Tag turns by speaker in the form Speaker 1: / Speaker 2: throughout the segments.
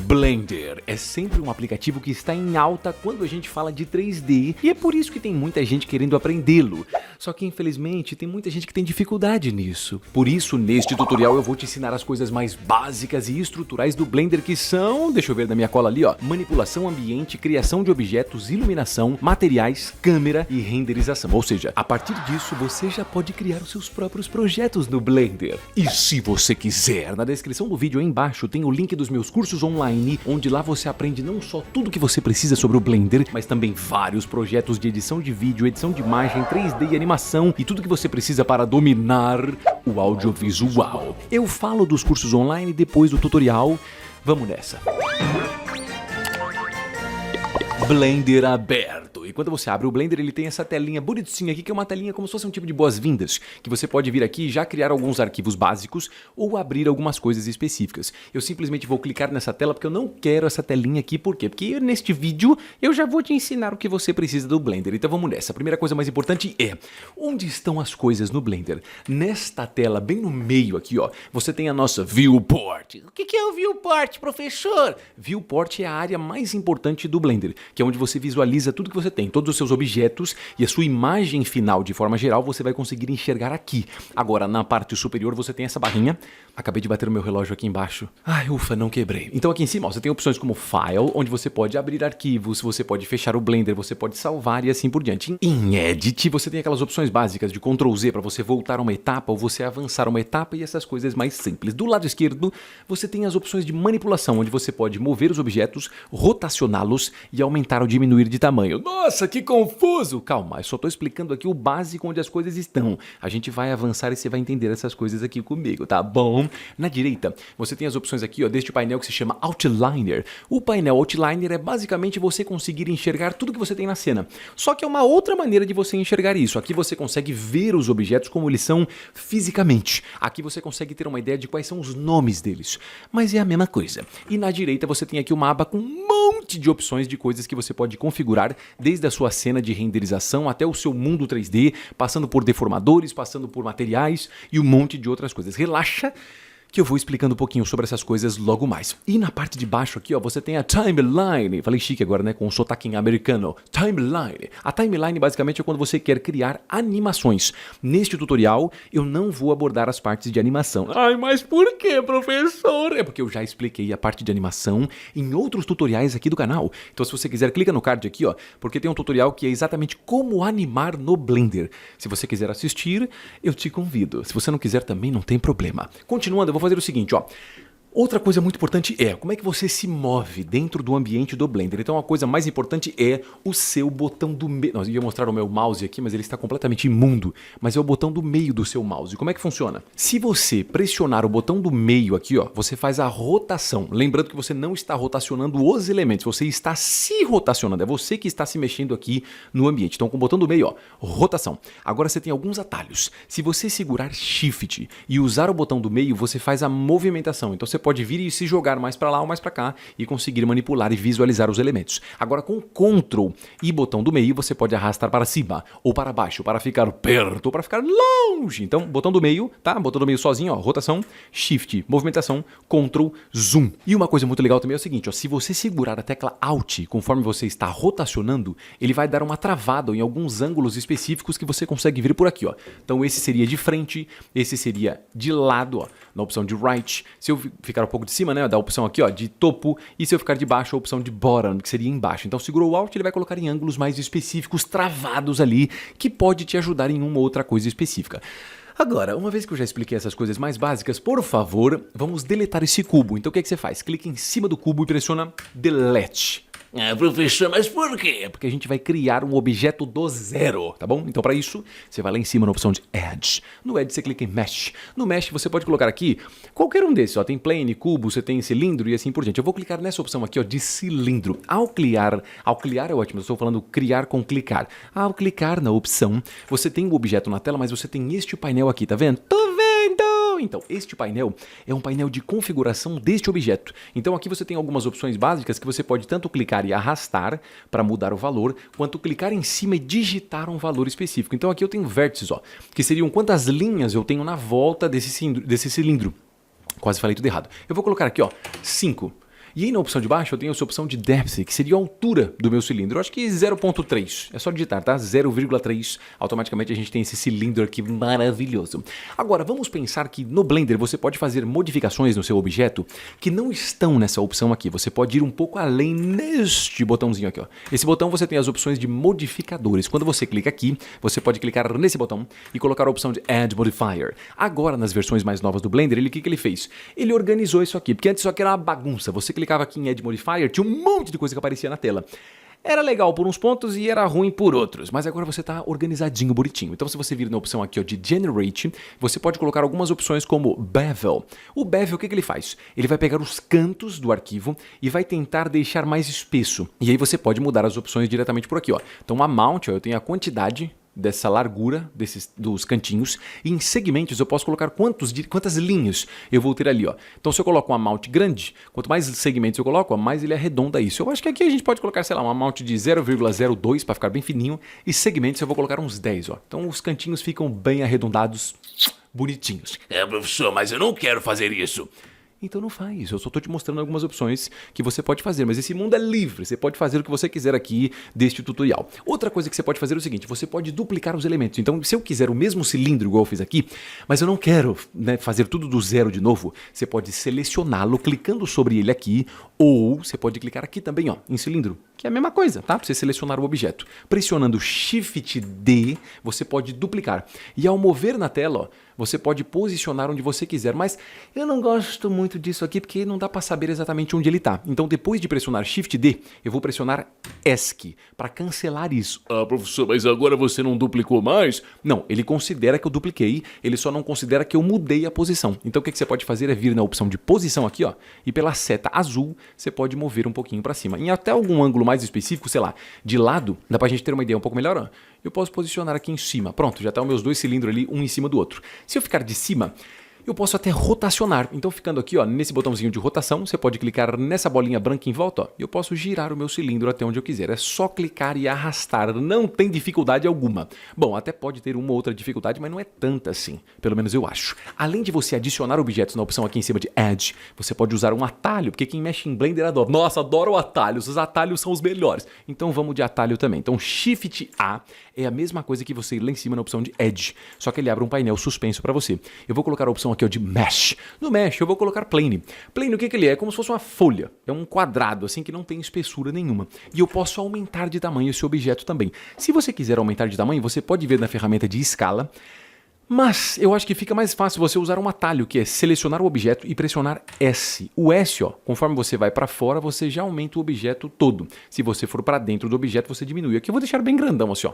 Speaker 1: Blender é sempre um aplicativo que está em alta quando a gente fala de 3D e é por isso que tem muita gente querendo aprendê-lo. Só que infelizmente tem muita gente que tem dificuldade nisso. Por isso, neste tutorial eu vou te ensinar as coisas mais básicas e estruturais do Blender que são, deixa eu ver na minha cola ali, ó, manipulação ambiente, criação de objetos, iluminação, materiais, câmera e renderização. Ou seja, a partir disso você já pode criar os seus próprios projetos no Blender. E se você quiser, na descrição do vídeo aí embaixo tem o link dos meus cursos online, onde lá você aprende não só tudo que você precisa sobre o Blender, mas também vários projetos de edição de vídeo, edição de imagem, 3D e animação e tudo que você precisa para dominar o audiovisual. Eu falo dos cursos online depois do tutorial. Vamos nessa. Blender aberto. E quando você abre o Blender, ele tem essa telinha bonitinha aqui, que é uma telinha como se fosse um tipo de boas-vindas, que você pode vir aqui e já criar alguns arquivos básicos ou abrir algumas coisas específicas. Eu simplesmente vou clicar nessa tela porque eu não quero essa telinha aqui. Por quê? Porque neste vídeo eu já vou te ensinar o que você precisa do Blender. Então vamos nessa. A primeira coisa mais importante é, onde estão as coisas no Blender? Nesta tela, bem no meio aqui, ó, você tem a nossa Viewport. O que é o Viewport, professor? Viewport é a área mais importante do Blender, que é onde você visualiza tudo que você tem, todos os seus objetos e a sua imagem final de forma geral você vai conseguir enxergar aqui. Agora, na parte superior você tem essa barrinha. Acabei de bater o meu relógio aqui embaixo. Ai, ufa, não quebrei. Então aqui em cima, ó, você tem opções como File, onde você pode abrir arquivos, você pode fechar o Blender, você pode salvar e assim por diante. Em Edit, você tem aquelas opções básicas de Ctrl Z para você voltar uma etapa ou você avançar uma etapa e essas coisas mais simples. Do lado esquerdo, você tem as opções de manipulação, onde você pode mover os objetos, rotacioná-los e aumentar ou diminuir de tamanho. Nossa, que confuso! Calma, eu só estou explicando aqui o básico onde as coisas estão. A gente vai avançar e você vai entender essas coisas aqui comigo, tá bom? Na direita, você tem as opções aqui, ó, deste painel que se chama Outliner. O painel Outliner é basicamente você conseguir enxergar tudo que você tem na cena. Só que é uma outra maneira de você enxergar isso. Aqui você consegue ver os objetos como eles são fisicamente. Aqui você consegue ter uma ideia de quais são os nomes deles. Mas é a mesma coisa. E na direita você tem aqui uma aba com um monte de opções de coisas que você pode configurar, desde a sua cena de renderização até o seu mundo 3D, passando por deformadores, passando por materiais e um monte de outras coisas. Relaxa que eu vou explicando um pouquinho sobre essas coisas logo mais. E na parte de baixo aqui, ó, você tem a Timeline. Falei chique agora, né, com um sotaque americano. Timeline. A Timeline basicamente é quando você quer criar animações. Neste tutorial, eu não vou abordar as partes de animação. Ai, mas por que, professor? É porque eu já expliquei a parte de animação em outros tutoriais aqui do canal. Então se você quiser, clica no card aqui, ó, porque tem um tutorial que é exatamente como animar no Blender. Se você quiser assistir, eu te convido. Se você não quiser também, não tem problema. Continuando, eu vou fazer o seguinte, ó. Outra coisa muito importante é como é que você se move dentro do ambiente do Blender. Então a coisa mais importante é o seu botão do meio. Eu ia mostrar o meu mouse aqui, mas ele está completamente imundo. Mas é o botão do meio do seu mouse. Como é que funciona? Se você pressionar o botão do meio aqui, ó, você faz a rotação. Lembrando que você não está rotacionando os elementos, você está se rotacionando. É você que está se mexendo aqui no ambiente. Então com o botão do meio, ó, rotação. Agora você tem alguns atalhos. Se você segurar Shift e usar o botão do meio, você faz a movimentação. Então você pode vir e se jogar mais para lá ou mais para cá e conseguir manipular e visualizar os elementos. Agora com Ctrl e botão do meio você pode arrastar para cima ou para baixo para ficar perto ou para ficar longe. Então botão do meio, tá? Botão do meio sozinho, ó, rotação, Shift, movimentação, Ctrl, zoom. E uma coisa muito legal também é o seguinte, ó, se você segurar a tecla Alt conforme você está rotacionando, ele vai dar uma travada em alguns ângulos específicos que você consegue ver por aqui, ó. Então esse seria de frente, esse seria de lado, ó, na opção de right. Se eu ficar um pouco de cima, né, da opção aqui, ó, de topo, e se eu ficar de baixo, a opção de bottom, que seria embaixo. Então segurou o Alt, ele vai colocar em ângulos mais específicos, travados ali, que pode te ajudar em uma ou outra coisa específica. Agora, uma vez que eu já expliquei essas coisas mais básicas, por favor, vamos deletar esse cubo. Então o que é que você faz? Clica em cima do cubo e pressiona Delete. Ah, professor, mas por quê? Porque a gente vai criar um objeto do zero, tá bom? Então para isso, você vai lá em cima na opção de Edge. No Edge você clica em Mesh. No Mesh você pode colocar aqui qualquer um desses, ó. Tem Plane, cubo, você tem cilindro e assim por diante. Eu vou clicar nessa opção aqui, ó, de cilindro. Ao clicar é ótimo, eu estou falando criar com clicar. Ao clicar na opção, você tem o objeto na tela, mas você tem este painel aqui, tá vendo? Tô vendo! Então, este painel é um painel de configuração deste objeto. Então aqui você tem algumas opções básicas que você pode tanto clicar e arrastar para mudar o valor, quanto clicar em cima e digitar um valor específico. Então aqui eu tenho vértices, ó, que seriam quantas linhas eu tenho na volta desse cilindro. Quase falei tudo errado. Eu vou colocar aqui, ó, 5. E aí na opção de baixo eu tenho essa opção de depth, que seria a altura do meu cilindro. Eu acho que 0.3, é só digitar, tá? 0,3, automaticamente a gente tem esse cilindro aqui maravilhoso. Agora, vamos pensar que no Blender você pode fazer modificações no seu objeto que não estão nessa opção aqui. Você pode ir um pouco além neste botãozinho aqui, ó. Esse botão você tem as opções de modificadores. Quando você clica aqui, você pode clicar nesse botão e colocar a opção de Add Modifier. Agora, nas versões mais novas do Blender, o que ele fez? Ele organizou isso aqui, porque antes só que era uma bagunça. Você clicava aqui em Add Modifier, tinha um monte de coisa que aparecia na tela. Era legal por uns pontos e era ruim por outros, mas agora você está organizadinho, bonitinho. Então se você vir na opção aqui ó, de Generate, você pode colocar algumas opções como Bevel. O Bevel, o que ele faz? Ele vai pegar os cantos do arquivo e vai tentar deixar mais espesso. E aí você pode mudar as opções diretamente por aqui. Ó. Então Amount, ó, eu tenho a quantidade dessa largura dos cantinhos, e em segmentos eu posso colocar quantas linhas eu vou ter ali, ó. Então se eu coloco um amount grande, quanto mais segmentos eu coloco, ó, mais ele arredonda isso. Eu acho que aqui a gente pode colocar, sei lá, um amount de 0,02 para ficar bem fininho, e segmentos eu vou colocar uns 10, ó. Então os cantinhos ficam bem arredondados, bonitinhos.
Speaker 2: Professor, mas eu não quero fazer isso.
Speaker 1: Então não faz, eu só estou te mostrando algumas opções que você pode fazer, mas esse mundo é livre, você pode fazer o que você quiser aqui deste tutorial. Outra coisa que você pode fazer é o seguinte, você pode duplicar os elementos, então se eu quiser o mesmo cilindro igual eu fiz aqui, mas eu não quero fazer tudo do zero de novo, você pode selecioná-lo clicando sobre ele aqui, ou você pode clicar aqui também ó, em cilindro, que é a mesma coisa, tá? Para você selecionar o objeto. Pressionando Shift D, você pode duplicar, e ao mover na tela, ó, você pode posicionar onde você quiser, mas eu não gosto muito disso aqui porque não dá para saber exatamente onde ele está. Então depois de pressionar Shift D, eu vou pressionar ESC para cancelar isso.
Speaker 2: Ah, professor, mas agora você não duplicou mais?
Speaker 1: Não, ele considera que eu dupliquei, ele só não considera que eu mudei a posição. Então o que você pode fazer é vir na opção de posição aqui, ó, e pela seta azul você pode mover um pouquinho para cima. Em até algum ângulo mais específico, sei lá, de lado, dá para a gente ter uma ideia um pouco melhor, ó. Eu posso posicionar aqui em cima. Pronto, já estão meus dois cilindros ali, um em cima do outro. Se eu ficar de cima, eu posso até rotacionar. Então ficando aqui ó, nesse botãozinho de rotação, você pode clicar nessa bolinha branca em volta ó, e eu posso girar o meu cilindro até onde eu quiser. É só clicar e arrastar, não tem dificuldade alguma. Bom, até pode ter uma ou outra dificuldade, mas não é tanta assim, pelo menos eu acho. Além de você adicionar objetos na opção aqui em cima de Add, você pode usar um atalho, porque quem mexe em Blender adora. Nossa, adoro atalhos, os atalhos são os melhores. Então vamos de atalho também. Então Shift A é a mesma coisa que você ir lá em cima na opção de Edge, só que ele abre um painel suspenso para você. Eu vou colocar a opção aqui ó, de Mesh. No Mesh eu vou colocar Plane. Plane o que ele é? É como se fosse uma folha. É um quadrado assim que não tem espessura nenhuma. E eu posso aumentar de tamanho esse objeto também. Se você quiser aumentar de tamanho, você pode ver na ferramenta de escala. Mas eu acho que fica mais fácil você usar um atalho, que é selecionar o objeto e pressionar S. O S, ó, conforme você vai para fora, você já aumenta o objeto todo. Se você for para dentro do objeto, você diminui. Aqui eu vou deixar bem grandão assim, ó.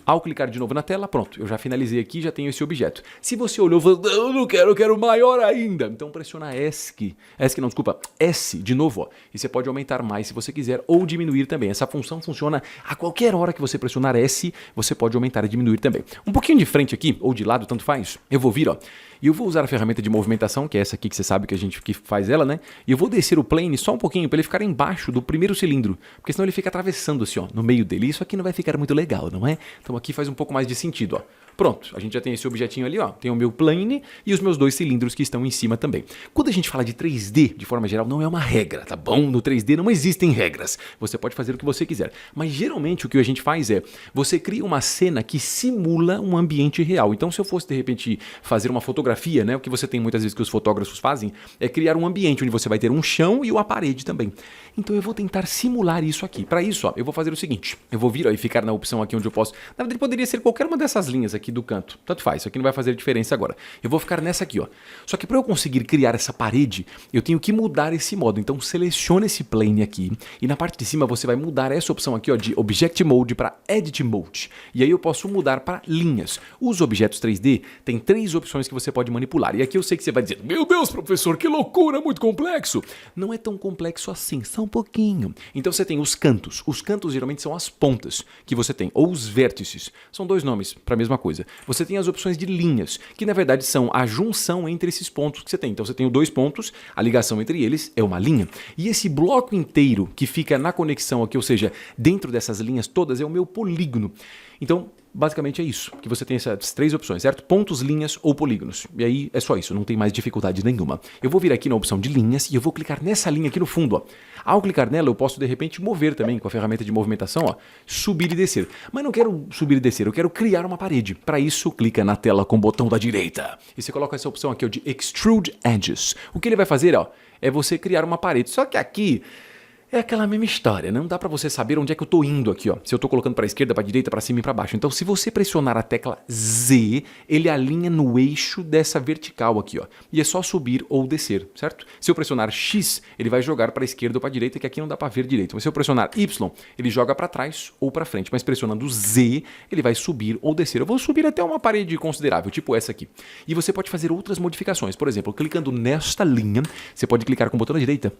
Speaker 1: Ao clicar de novo na tela, pronto, eu já finalizei aqui, já tenho esse objeto. Se você olhou e falou, eu não quero, eu quero maior ainda, então pressiona ESC não, desculpa, S de novo, ó, e você pode aumentar mais se você quiser ou diminuir também. Essa função funciona a qualquer hora que você pressionar S, você pode aumentar e diminuir também. Um pouquinho de frente aqui, ou de lado, tanto faz, eu vou vir, ó, e eu vou usar a ferramenta de movimentação, que é essa aqui que você sabe que a gente que faz ela, né? E eu vou descer o plane só um pouquinho para ele ficar embaixo do primeiro cilindro, porque senão ele fica atravessando assim, ó, no meio dele. Isso aqui não vai ficar muito legal, não é? Então aqui faz um pouco mais de sentido, ó. Pronto, a gente já tem esse objetinho ali, ó, tem o meu plane e os meus dois cilindros que estão em cima também. Quando a gente fala de 3D, de forma geral, não é uma regra, tá bom? No 3D não existem regras, você pode fazer o que você quiser. Mas geralmente o que a gente faz é, você cria uma cena que simula um ambiente real. Então se eu fosse de repente fazer uma fotografia, né, o que você tem muitas vezes que os fotógrafos fazem, é criar um ambiente onde você vai ter um chão e uma parede também. Então eu vou tentar simular isso aqui. Para isso, ó, eu vou fazer o seguinte, eu vou vir ó, e ficar na opção aqui onde eu posso, na verdade poderia ser qualquer uma dessas linhas aqui do canto, tanto faz, isso aqui não vai fazer diferença agora. Eu vou ficar nessa aqui, ó. Só que para eu conseguir criar essa parede, eu tenho que mudar esse modo. Então selecione esse plane aqui e na parte de cima você vai mudar essa opção aqui, ó, de Object Mode para Edit Mode. E aí eu posso mudar para linhas. Os objetos 3D tem 3 opções que você pode manipular. E aqui eu sei que você vai dizer, meu Deus, professor, que loucura, muito complexo. Não é tão complexo assim, só um pouquinho. Então você tem os cantos. Os cantos geralmente são as pontas que você tem, ou os vértices. São 2 nomes para a mesma coisa. Você tem as opções de linhas, que na verdade são a junção entre esses pontos que você tem. Então você tem 2 pontos, a ligação entre eles é uma linha. E esse bloco inteiro que fica na conexão aqui, ou seja, dentro dessas linhas todas, é o meu polígono. Então, basicamente é isso, que você tem essas 3 opções, certo? Pontos, linhas ou polígonos. E aí é só isso, não tem mais dificuldade nenhuma. Eu vou vir aqui na opção de linhas e eu vou clicar nessa linha aqui no fundo, ó. Ao clicar nela, eu posso de repente mover também com a ferramenta de movimentação, ó, subir e descer. Mas não quero subir e descer, eu quero criar uma parede. Para isso, clica na tela com o botão da direita. E você coloca essa opção aqui, ó, de Extrude Edges. O que ele vai fazer, ó, é você criar uma parede. Só que aqui é aquela mesma história, não dá pra você saber onde é que eu tô indo aqui, ó. Se eu tô colocando pra esquerda, pra direita, pra cima e pra baixo. Então, se você pressionar a tecla Z, ele alinha no eixo dessa vertical aqui, ó. E é só subir ou descer, certo? Se eu pressionar X, ele vai jogar pra esquerda ou pra direita, que aqui não dá pra ver direito. Mas se eu pressionar Y, ele joga pra trás ou pra frente. Mas pressionando Z, ele vai subir ou descer. Eu vou subir até uma parede considerável, tipo essa aqui. E você pode fazer outras modificações. Por exemplo, clicando nesta linha, você pode clicar com o botão da direita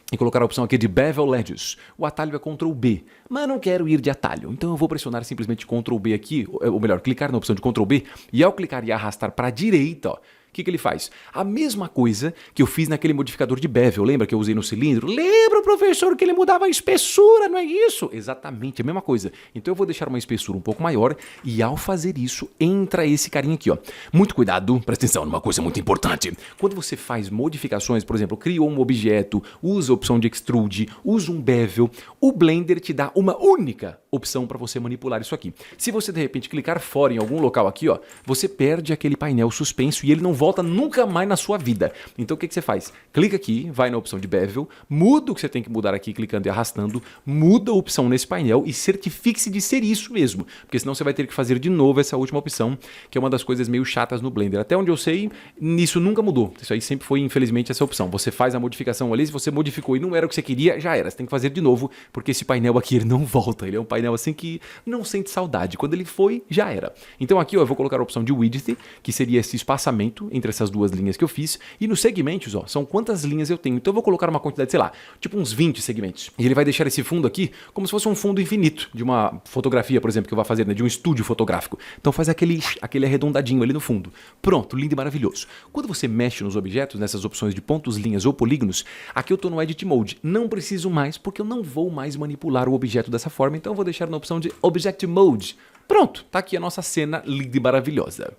Speaker 1: e colocar a opção aqui de Bevel Edges. O atalho é Ctrl B, mas não quero ir de atalho. Então eu vou pressionar simplesmente Ctrl B aqui, ou melhor, clicar na opção de Ctrl B, e ao clicar e arrastar para a direita, ó, o que ele faz? A mesma coisa que eu fiz naquele modificador de bevel. Lembra que eu usei no cilindro? Lembra, professor, que ele mudava a espessura, não é isso? Exatamente, a mesma coisa. Então eu vou deixar uma espessura um pouco maior e ao fazer isso, entra esse carinha aqui, ó. Muito cuidado, presta atenção numa coisa muito importante. Quando você faz modificações, por exemplo, criou um objeto, usa a opção de Extrude, usa um bevel, o Blender te dá uma única opção para você manipular isso aqui. Se você de repente clicar fora em algum local aqui, ó, você perde aquele painel suspenso e ele não volta nunca mais na sua vida. Então o que você faz? Clica aqui, vai na opção de bevel, muda o que você tem que mudar aqui clicando e arrastando, muda a opção nesse painel e certifique-se de ser isso mesmo, porque senão você vai ter que fazer de novo essa última opção, que é uma das coisas meio chatas no Blender. Até onde eu sei, nisso nunca mudou. Isso aí sempre foi, infelizmente, essa opção. Você faz a modificação ali, se você modificou e não era o que você queria, já era. Você tem que fazer de novo, porque esse painel aqui ele não volta. Ele é um painel assim que não sente saudade. Quando ele foi, já era. Então aqui, ó, eu vou colocar a opção de Width, que seria esse espaçamento entre essas duas linhas que eu fiz. E nos segmentos, ó, são quantas linhas eu tenho. Então eu vou colocar uma quantidade, sei lá, tipo uns 20 segmentos. E ele vai deixar esse fundo aqui como se fosse um fundo infinito de uma fotografia, por exemplo, que eu vou fazer, né, de um estúdio fotográfico. Então faz aquele arredondadinho ali no fundo. Pronto, lindo e maravilhoso. Quando você mexe nos objetos, nessas opções de pontos, linhas ou polígonos, aqui eu estou no Edit Mode. Não preciso mais, porque eu não vou mais manipular o objeto dessa forma, então eu vou deixar na opção de Object Mode. Pronto, tá aqui a nossa cena linda e maravilhosa.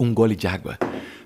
Speaker 1: Um gole de água,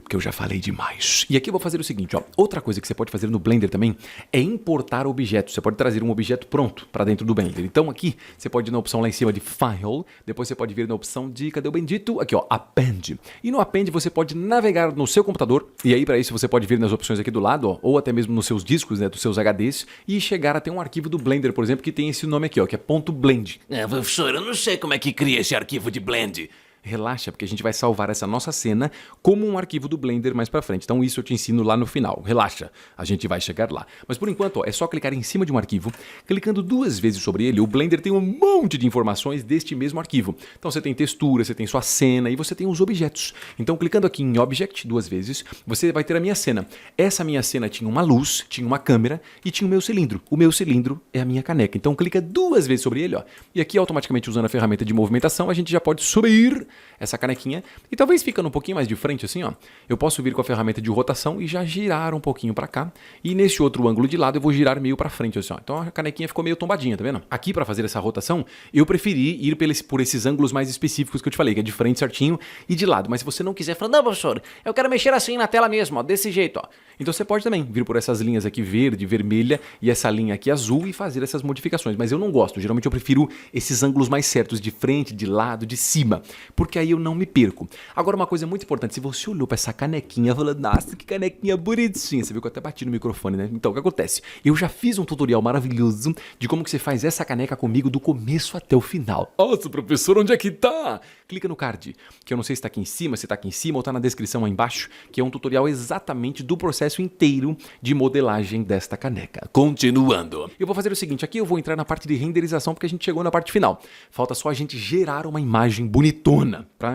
Speaker 1: porque eu já falei demais. E aqui eu vou fazer o seguinte, ó. Outra coisa que você pode fazer no Blender também é importar objetos. Você pode trazer um objeto pronto para dentro do Blender. Então aqui você pode ir na opção lá em cima de File, depois você pode vir na opção de, cadê o bendito? Aqui, ó, Append. E no Append você pode navegar no seu computador, e aí para isso você pode vir nas opções aqui do lado, ó, ou até mesmo nos seus discos, né, dos seus HDs, e chegar até um arquivo do Blender, por exemplo, que tem esse nome aqui, ó, que é .blend.
Speaker 2: Professor, eu não sei como é que cria esse arquivo de blend.
Speaker 1: Relaxa, porque a gente vai salvar essa nossa cena como um arquivo do Blender mais pra frente. Então isso eu te ensino lá no final. Relaxa, a gente vai chegar lá. Mas por enquanto, ó, é só clicar em cima de um arquivo. Clicando 2 vezes sobre ele, o Blender tem um monte de informações deste mesmo arquivo. Então você tem textura, você tem sua cena e você tem os objetos. Então clicando aqui em Object 2 vezes, você vai ter a minha cena. Essa minha cena tinha uma luz, tinha uma câmera e tinha o meu cilindro. O meu cilindro é a minha caneca. Então clica 2 vezes sobre ele, ó. E aqui automaticamente usando a ferramenta de movimentação, a gente já pode subir essa canequinha, e talvez ficando um pouquinho mais de frente assim, ó, eu posso vir com a ferramenta de rotação e já girar um pouquinho pra cá, e nesse outro ângulo de lado eu vou girar meio pra frente assim, ó. Então a canequinha ficou meio tombadinha, tá vendo? Aqui pra fazer essa rotação, eu preferi ir por esses ângulos mais específicos que eu te falei, que é de frente certinho e de lado, mas se você não quiser falar, não, professor, eu quero mexer assim na tela mesmo, ó, desse jeito, ó. Então você pode também vir por essas linhas aqui verde, vermelha e essa linha aqui azul e fazer essas modificações, mas eu não gosto, geralmente eu prefiro esses ângulos mais certos, de frente, de lado, de cima, porque aí eu não me perco. Agora uma coisa muito importante, se você olhou para essa canequinha falando, nossa, que canequinha bonitinha, você viu que eu até bati no microfone, né? Então o que acontece? Eu já fiz um tutorial maravilhoso de como que você faz essa caneca comigo do começo até o final.
Speaker 2: Nossa, professor, onde é que tá?
Speaker 1: Clica no card, que eu não sei se tá aqui em cima, se tá aqui em cima ou tá na descrição aí embaixo, que é um tutorial exatamente do processo inteiro de modelagem desta caneca.
Speaker 2: Continuando.
Speaker 1: Eu vou fazer o seguinte, aqui eu vou entrar na parte de renderização porque a gente chegou na parte final. Falta só a gente gerar uma imagem bonitona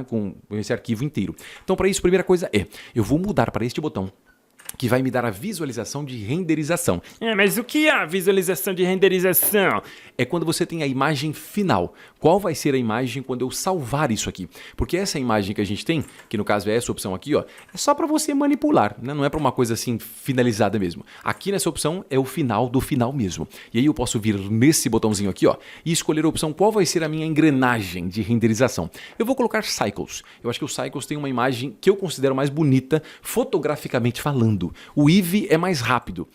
Speaker 1: com esse arquivo inteiro. Então para isso, a primeira coisa é, eu vou mudar para este botão que vai me dar a visualização de renderização.
Speaker 3: Mas o que é a visualização de renderização?
Speaker 1: É quando você tem a imagem final. Qual vai ser a imagem quando eu salvar isso aqui? Porque essa imagem que a gente tem, que no caso é essa opção aqui, ó, é só para você manipular, né? Não é para uma coisa assim finalizada mesmo. Aqui nessa opção é o final do final mesmo. E aí eu posso vir nesse botãozinho aqui, ó, e escolher a opção qual vai ser a minha engrenagem de renderização. Eu vou colocar Cycles. Eu acho que o Cycles tem uma imagem que eu considero mais bonita, fotograficamente falando. O Eevee é mais rápido,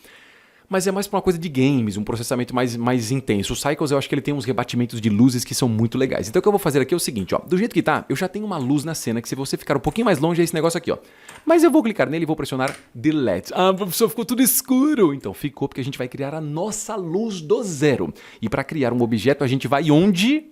Speaker 1: mas é mais para uma coisa de games, um processamento mais intenso. O Cycles eu acho que ele tem uns rebatimentos de luzes que são muito legais. Então o que eu vou fazer aqui é o seguinte, ó, do jeito que tá, eu já tenho uma luz na cena que se você ficar um pouquinho mais longe é esse negócio aqui, ó. Mas eu vou clicar nele e vou pressionar Delete. Ah, professor, ficou tudo escuro. Então ficou porque a gente vai criar a nossa luz do zero. E para criar um objeto a gente vai onde?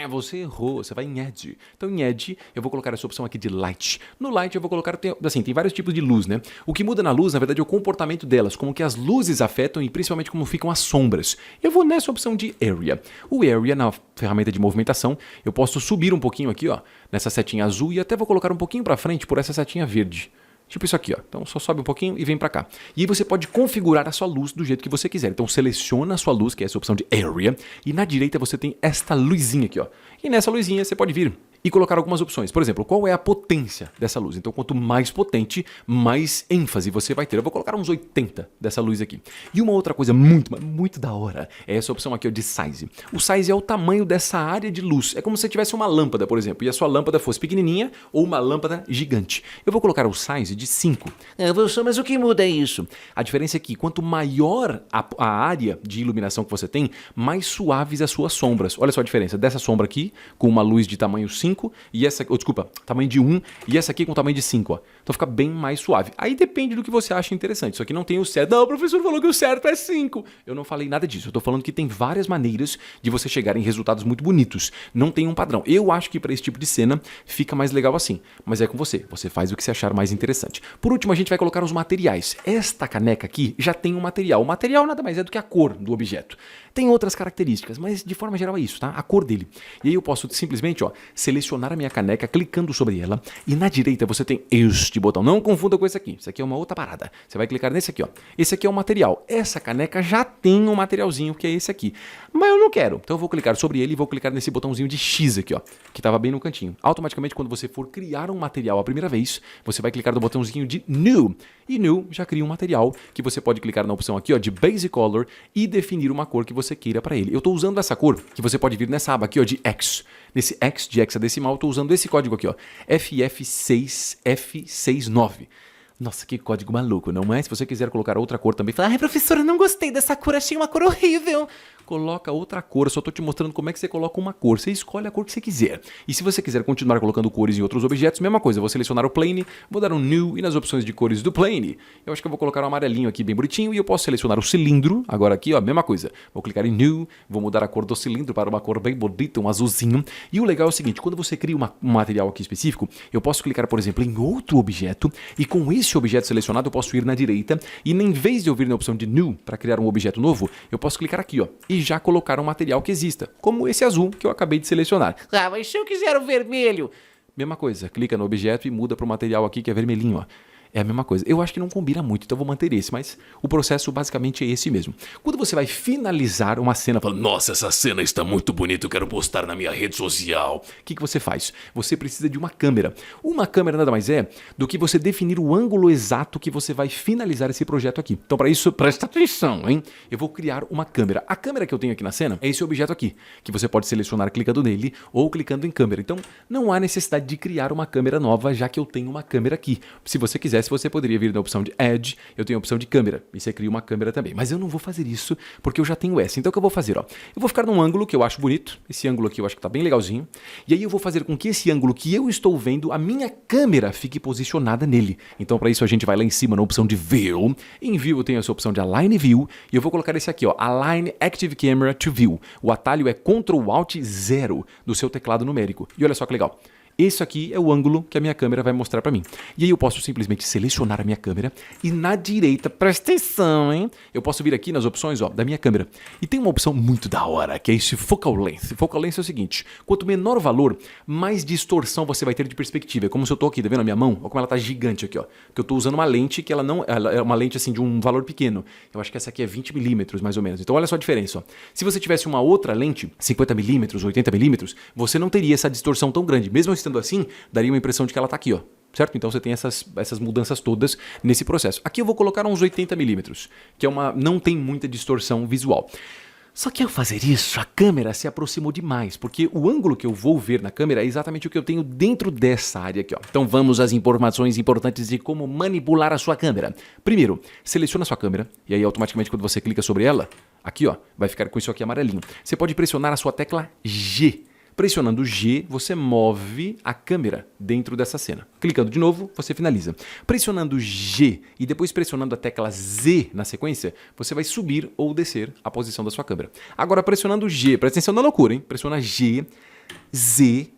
Speaker 1: Você errou, você vai em Edge. Então em Edge eu vou colocar essa opção aqui de Light. No Light eu vou colocar, tem vários tipos de luz, né? O que muda na luz, na verdade, é o comportamento delas, como que as luzes afetam e principalmente como ficam as sombras. Eu vou nessa opção de Area. O Area, na ferramenta de movimentação, eu posso subir um pouquinho aqui, ó, nessa setinha azul e até vou colocar um pouquinho para frente por essa setinha verde. Tipo isso aqui, ó. Então só sobe um pouquinho e vem pra cá. E aí você pode configurar a sua luz do jeito que você quiser. Então seleciona a sua luz, que é essa opção de Area, e na direita você tem esta luzinha aqui, ó. E nessa luzinha você pode vir e colocar algumas opções. Por exemplo, qual é a potência dessa luz? Então, quanto mais potente, mais ênfase você vai ter. Eu vou colocar uns 80 dessa luz aqui. E uma outra coisa muito da hora é essa opção aqui, ó, de Size. O Size é o tamanho dessa área de luz. É como se você tivesse uma lâmpada, por exemplo, e a sua lâmpada fosse pequenininha ou uma lâmpada gigante. Eu vou colocar o Size de 5.
Speaker 2: Professor, mas o que muda isso?
Speaker 1: A diferença é que quanto maior a área de iluminação que você tem, mais suaves as suas sombras. Olha só a diferença dessa sombra aqui, com uma luz de tamanho 5, e essa, tamanho de 1, e essa aqui com tamanho de 5, ó. Então fica bem mais suave. Aí depende do que você acha interessante. Isso aqui não tem o certo. Não, o professor falou que o certo é 5. Eu não falei nada disso. Eu tô falando que tem várias maneiras de você chegar em resultados muito bonitos. Não tem um padrão. Eu acho que para esse tipo de cena fica mais legal assim. Mas é com você. Você faz o que você achar mais interessante. Por último, a gente vai colocar os materiais. Esta caneca aqui já tem um material. O material nada mais é do que a cor do objeto. Tem outras características, mas de forma geral é isso, tá? A cor dele. E aí eu posso simplesmente, ó, selecionar a minha caneca clicando sobre ela e na direita você tem este botão. Não confunda com esse aqui. Isso aqui é uma outra parada. Você vai clicar nesse aqui, ó. Esse aqui é o material. Essa caneca já tem um materialzinho que é esse aqui. Mas eu não quero. Então eu vou clicar sobre ele e vou clicar nesse botãozinho de X aqui, ó, que estava bem no cantinho. Automaticamente, quando você for criar um material a primeira vez, você vai clicar no botãozinho de New. E New já cria um material que você pode clicar na opção aqui, ó, de Basic Color e definir uma cor que você queira para ele. Eu estou usando essa cor que você pode vir nessa aba aqui, ó, de X. Nesse X de hexadecimal, eu estou usando esse código aqui, ó, FF6F69. Nossa, que código maluco, não é? Se você quiser colocar outra cor também, fala, ai, professora, não gostei dessa cor, achei uma cor horrível. Coloca outra cor, eu só tô te mostrando como é que você coloca uma cor. Você escolhe a cor que você quiser. E se você quiser continuar colocando cores em outros objetos, mesma coisa, eu vou selecionar o Plane, vou dar um New e nas opções de cores do Plane, eu acho que eu vou colocar um amarelinho aqui bem bonitinho e eu posso selecionar o cilindro, agora aqui, ó, mesma coisa. Vou clicar em New, vou mudar a cor do cilindro para uma cor bem bonita, um azulzinho. E o legal é o seguinte, quando você cria um material aqui específico, eu posso clicar, por exemplo, em outro objeto e com esse objeto selecionado eu posso ir na direita e em vez de eu vir na opção de New para criar um objeto novo, eu posso clicar aqui, ó, e já colocar um material que exista, como esse azul que eu acabei de selecionar.
Speaker 2: Ah, mas se eu quiser o vermelho?
Speaker 1: Mesma coisa, clica no objeto e muda para o material aqui que é vermelhinho, ó. É a mesma coisa. Eu acho que não combina muito, então eu vou manter esse, mas o processo basicamente é esse mesmo. Quando você vai finalizar uma cena, falando,
Speaker 2: Nossa, essa cena está muito bonita, eu quero postar na minha rede social.
Speaker 1: o que você faz? Você precisa de uma câmera. Uma câmera nada mais é do que você definir o ângulo exato que você vai finalizar esse projeto aqui. Então para isso, presta atenção, hein? Eu vou criar uma câmera. A câmera que eu tenho aqui na cena é esse objeto aqui, que você pode selecionar clicando nele ou clicando em câmera. Então não há necessidade de criar uma câmera nova, já que eu tenho uma câmera aqui. Se você quiser, você poderia vir na opção de Edge, eu tenho a opção de câmera, e você cria uma câmera também. Mas eu não vou fazer isso, porque eu já tenho essa. Então o que eu vou fazer? Ó? Eu vou ficar num ângulo que eu acho bonito, esse ângulo aqui eu acho que tá bem legalzinho, e aí eu vou fazer com que esse ângulo que eu estou vendo, a minha câmera fique posicionada nele. Então para isso a gente vai lá em cima na opção de View, em View eu tenho essa opção de Align View, e eu vou colocar esse aqui, ó, Align Active Camera to View. O atalho é Ctrl Alt 0 do seu teclado numérico. E olha só que legal. esse aqui é o ângulo que a minha câmera vai mostrar pra mim. E aí eu posso simplesmente selecionar a minha câmera e na direita, presta atenção, hein? Eu posso vir aqui nas opções, ó, da minha câmera. E tem uma opção muito da hora, que é esse Focal Length. Focal Length é o seguinte, quanto menor o valor, mais distorção você vai ter de perspectiva. É como se eu tô aqui, tá vendo a minha mão? Olha como ela tá gigante aqui, ó. Porque eu tô usando uma lente que ela é uma lente assim de um valor pequeno. Eu acho que essa aqui é 20 milímetros mais ou menos. Então olha só a diferença, ó. Se você tivesse uma outra lente, 50 milímetros, 80 milímetros, você não teria essa distorção tão grande. Mesmo estando assim, daria uma impressão de que ela tá aqui, ó. Certo? Então você tem essas mudanças todas nesse processo. Aqui eu vou colocar uns 80 milímetros, que não tem muita distorção visual. Só que ao fazer isso, a câmera se aproximou demais, porque o ângulo que eu vou ver na câmera é exatamente o que eu tenho dentro dessa área aqui, ó. Então vamos às informações importantes de como manipular a sua câmera. Primeiro, seleciona a sua câmera, e aí automaticamente quando você clica sobre ela, aqui ó, vai ficar com isso aqui amarelinho. Você pode pressionar a sua tecla G. Pressionando G, você move a câmera dentro dessa cena. Clicando de novo, você finaliza. Pressionando G e depois pressionando a tecla Z na sequência, você vai subir ou descer a posição da sua câmera. Agora pressionando G, presta atenção na loucura, hein? Pressiona G, Z,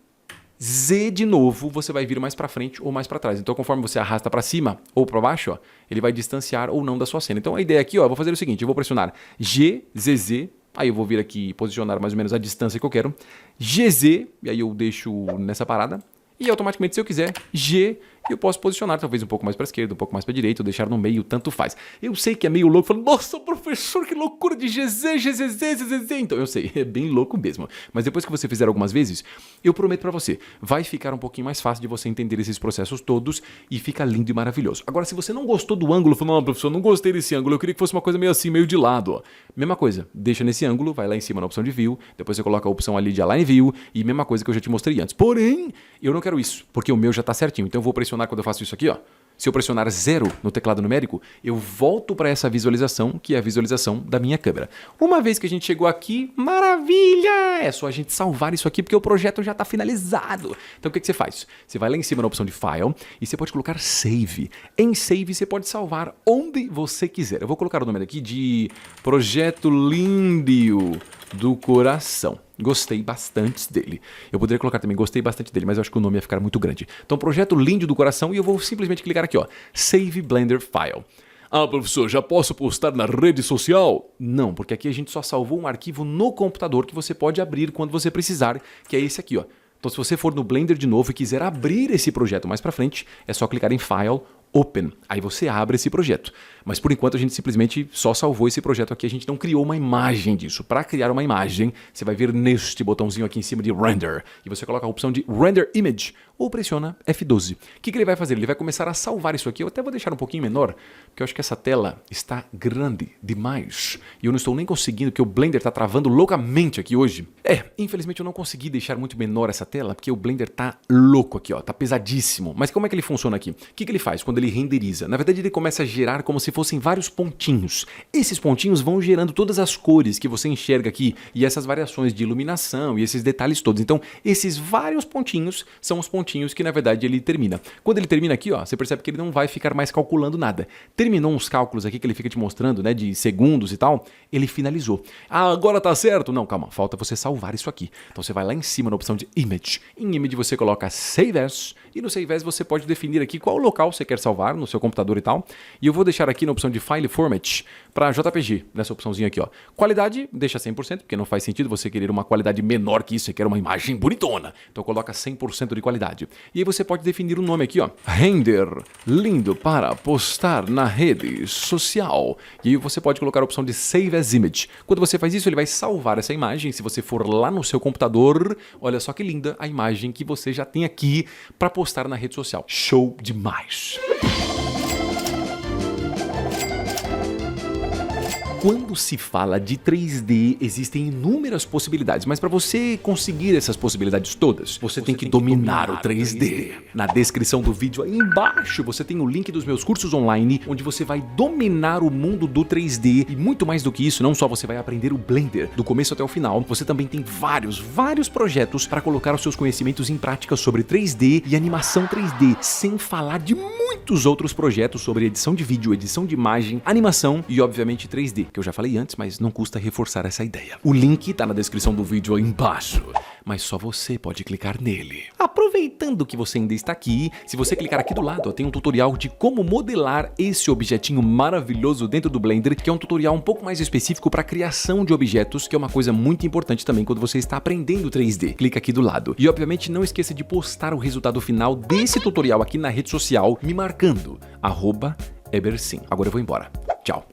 Speaker 1: Z de novo, você vai vir mais para frente ou mais para trás. Então conforme você arrasta para cima ou para baixo, ó, ele vai distanciar ou não da sua cena. Então a ideia aqui, ó, eu vou fazer o seguinte, eu vou pressionar G, Z, Z. Aí eu vou vir aqui e posicionar mais ou menos a distância que eu quero. GZ, e aí eu deixo nessa parada. E automaticamente, se eu quiser, G, eu posso posicionar talvez um pouco mais para a esquerda, um pouco mais para a direita, ou deixar no meio, tanto faz. Eu sei que é meio louco, falando, nossa, professor, que loucura de GZ, GZZ, GZZ. Então eu sei, é bem louco mesmo. Mas depois que você fizer algumas vezes, eu prometo para você, vai ficar um pouquinho mais fácil de você entender esses processos todos e fica lindo e maravilhoso. Agora, se você não gostou do ângulo, falou, não, professor, não gostei desse ângulo, eu queria que fosse uma coisa meio assim, meio de lado, ó. Mesma coisa, deixa nesse ângulo, vai lá em cima na opção de View, depois você coloca a opção ali de Align View e mesma coisa que eu já te mostrei antes. Porém, eu não quero isso, porque o meu já tá certinho. Então eu vou pressionar quando eu faço isso aqui, ó. Se eu pressionar 0 no teclado numérico, eu volto para essa visualização, que é a visualização da minha câmera. Uma vez que a gente chegou aqui, maravilha! É só a gente salvar isso aqui, porque o projeto já está finalizado. Então o que você faz? Você vai lá em cima na opção de File e você pode colocar Save. Em Save você pode salvar onde você quiser. Eu vou colocar o nome aqui de Projeto Lindo do Coração. Gostei bastante dele. Eu poderia colocar também, gostei bastante dele, mas eu acho que o nome ia ficar muito grande. Então, Projeto Lindo do Coração, e eu vou simplesmente clicar aqui, ó, Save Blender File.
Speaker 2: Ah, professor, já posso postar na rede social?
Speaker 1: Não, porque aqui a gente só salvou um arquivo no computador que você pode abrir quando você precisar, que é esse aqui, ó. Então, se você for no Blender de novo e quiser abrir esse projeto mais pra frente, é só clicar em File, Open. Aí você abre esse projeto. Mas por enquanto a gente simplesmente só salvou esse projeto aqui, a gente não criou uma imagem disso. Para criar uma imagem, você vai vir neste botãozinho aqui em cima de Render. E você coloca a opção de Render Image ou pressiona F12. O que ele vai fazer? Ele vai começar a salvar isso aqui. Eu até vou deixar um pouquinho menor, porque eu acho que essa tela está grande demais. E eu não estou nem conseguindo, porque o Blender está travando loucamente aqui hoje. Infelizmente eu não consegui deixar muito menor essa tela, porque o Blender tá louco aqui, ó. Tá pesadíssimo. Mas como é que ele funciona aqui? O que ele faz quando ele renderiza? Na verdade ele começa a gerar como se fossem vários pontinhos. Esses pontinhos vão gerando todas as cores que você enxerga aqui e essas variações de iluminação e esses detalhes todos. Então esses vários pontinhos são os pontinhos que na verdade ele termina. Quando ele termina aqui, ó, você percebe que ele não vai ficar mais calculando nada. Terminou uns cálculos aqui que ele fica te mostrando, né, de segundos e tal, ele finalizou. Ah, agora tá certo? Não, calma, falta você salvar isso aqui. Então você vai lá em cima na opção de Image. Em Image você coloca Save As e no Save As você pode definir aqui qual local você quer salvar no seu computador e tal. E eu vou deixar aqui na opção de File Format para JPG, nessa opçãozinha aqui, ó. Qualidade, deixa 100%, porque não faz sentido você querer uma qualidade menor que isso, você quer uma imagem bonitona. Então coloca 100% de qualidade. E aí você pode definir o nome aqui, ó. Render lindo para postar na rede social. E aí você pode colocar a opção de Save as Image. Quando você faz isso, ele vai salvar essa imagem. Se você for lá no seu computador, olha só que linda a imagem que você já tem aqui para postar na rede social. Show demais! Quando se fala de 3D, existem inúmeras possibilidades, mas para você conseguir essas possibilidades todas, você tem que dominar o 3D. Na descrição do vídeo aí embaixo, você tem o link dos meus cursos online, onde você vai dominar o mundo do 3D e muito mais do que isso, não só você vai aprender o Blender do começo até o final, você também tem vários projetos para colocar os seus conhecimentos em prática sobre 3D e animação 3D, sem falar de muitos outros projetos sobre edição de vídeo, edição de imagem, animação e obviamente 3D. Que eu já falei antes, mas não custa reforçar essa ideia. O link tá na descrição do vídeo aí embaixo. mas só você pode clicar nele. Aproveitando que você ainda está aqui, se você clicar aqui do lado, ó, tem um tutorial de como modelar esse objetinho maravilhoso dentro do Blender, que é um tutorial um pouco mais específico para criação de objetos, que é uma coisa muito importante também quando você está aprendendo 3D. Clica aqui do lado. E obviamente não esqueça de postar o resultado final desse tutorial aqui na rede social, me marcando, @ebersim. Agora eu vou embora. Tchau.